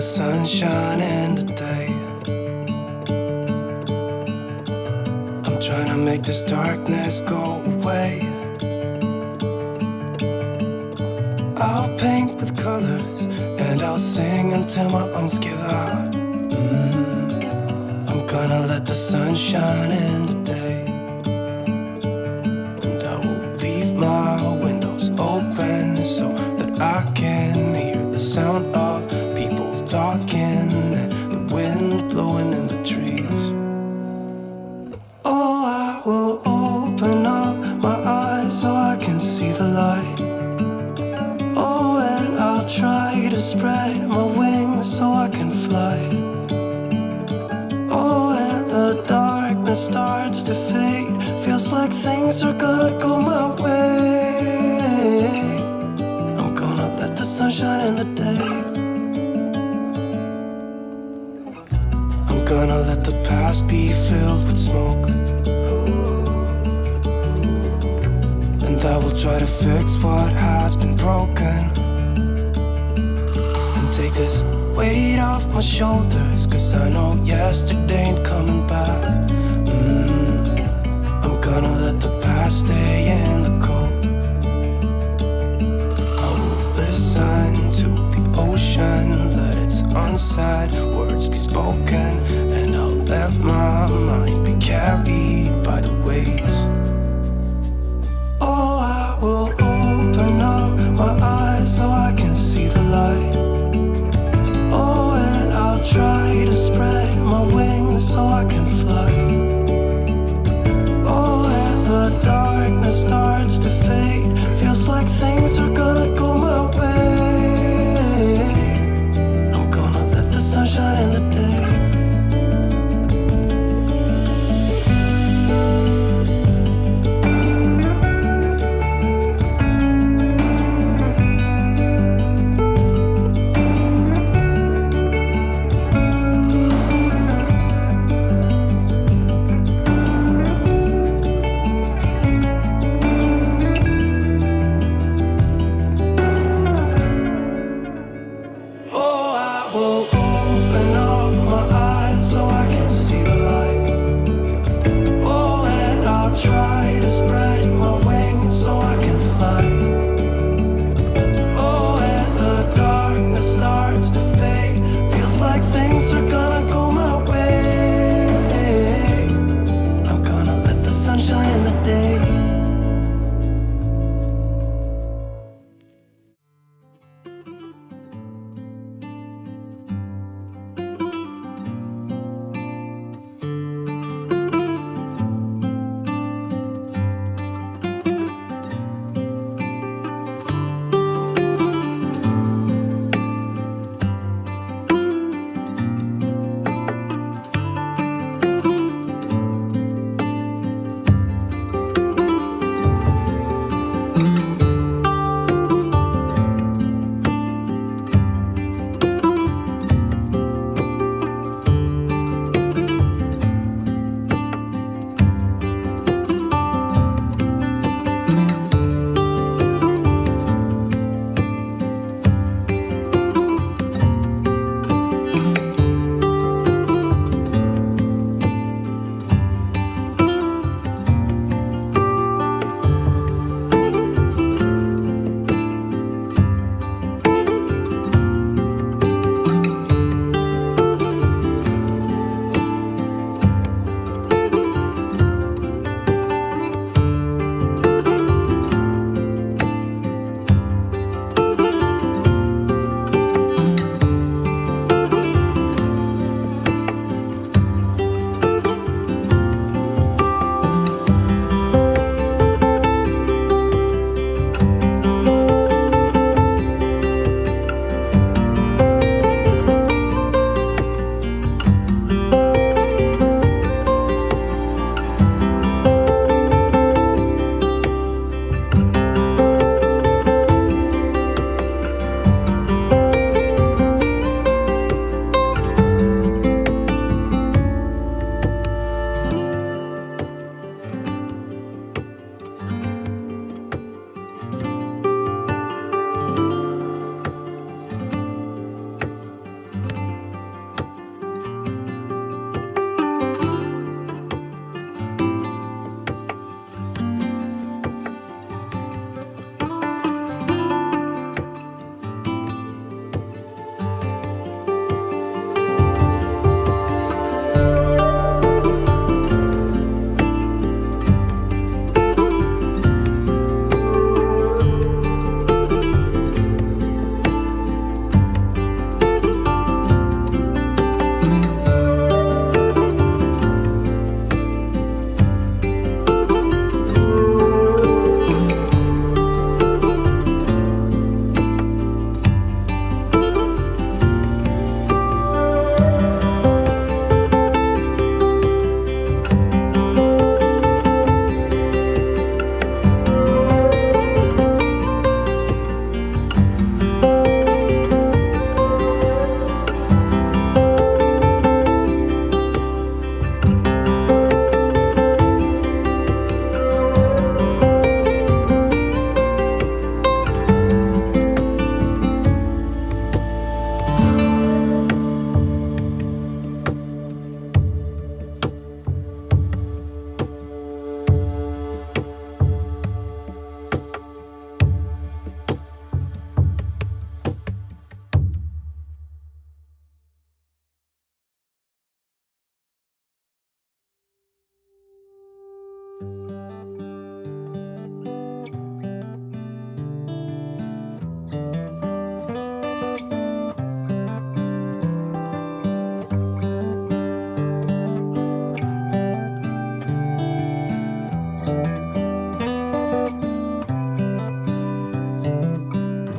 the sun shine in the day. I'm trying to make this darkness go away. I'll paint with colors and I'll sing until my lungs give out. I'm gonna let the sun shine in the day. And I will leave my windows open so that I can hear the sound of people talking and the wind blowing in the trees. Oh, I will open up my eyes so I can see the light. Oh, and I'll try to spread my wings so I can fly. Oh, and the darkness starts to fade. Feels like things are gonna go my way. I'm gonna let the sun shine in the day. I'm gonna let the past be filled with smoke. And I will try to fix what has been broken. And take this weight off my shoulders, 'cause I know yesterday ain't coming back. I'm gonna let the past stay in the cold. I will listen to the ocean, let its unsaid words be spoken. And I'll let my mind be carried by the waves. Oh, I will open up my eyes so I can see the light. Oh, and I'll try to spread my wings so I can fly. Oh, and the darkness starts to fade. Feels like things are gonna go my way. I'm gonna let the sun shine in the day.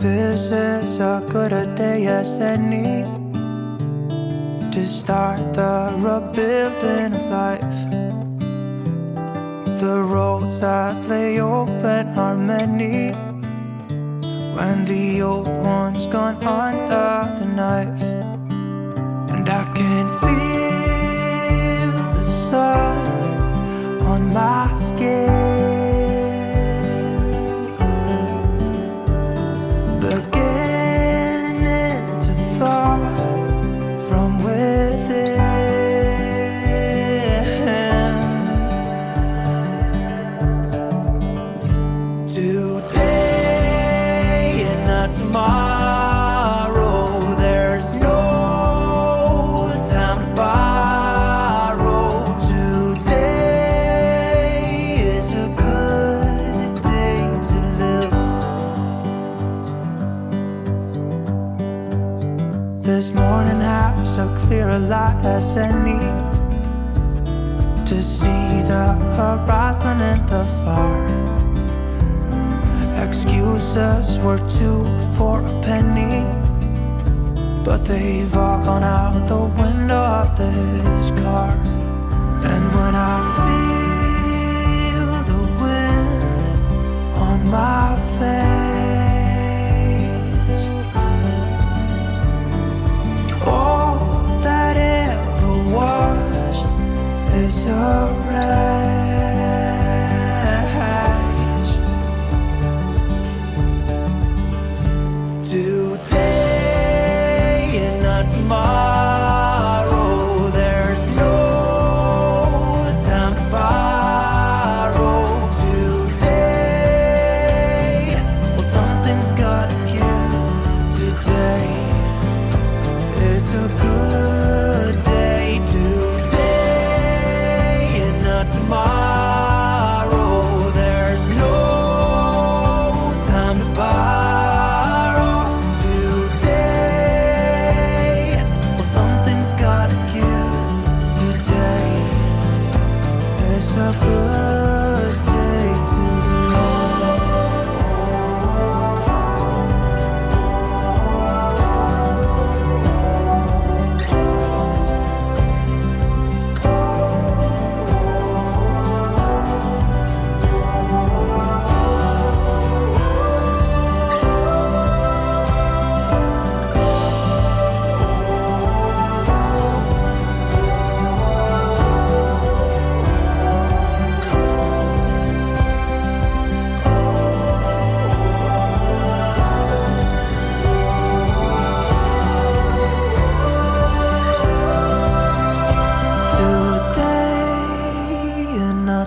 This is a good a day as any to start the rebuilding of life. The roads that lay open are many when the old one's gone under the knife. And I can feel the sun on my skin, beginning to thaw from within. Today and not tomorrow, there's no time to borrow. Today is a good day to live. This morning has a clearer light as any to see the horizon in the far. Excuses were two for a penny, but they've all gone out the window of this car. And when I feel the wind on my face, all that ever was is a wreck. Tomorrow, there's no time to borrow. Today, well, something's gotta give. Today is a good day. Today and not tomorrow, there's no time to borrow.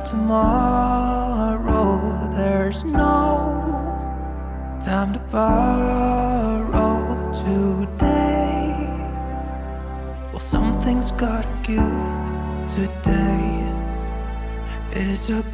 Tomorrow, there's no time to borrow. Today, well, something's gotta give. Today is a good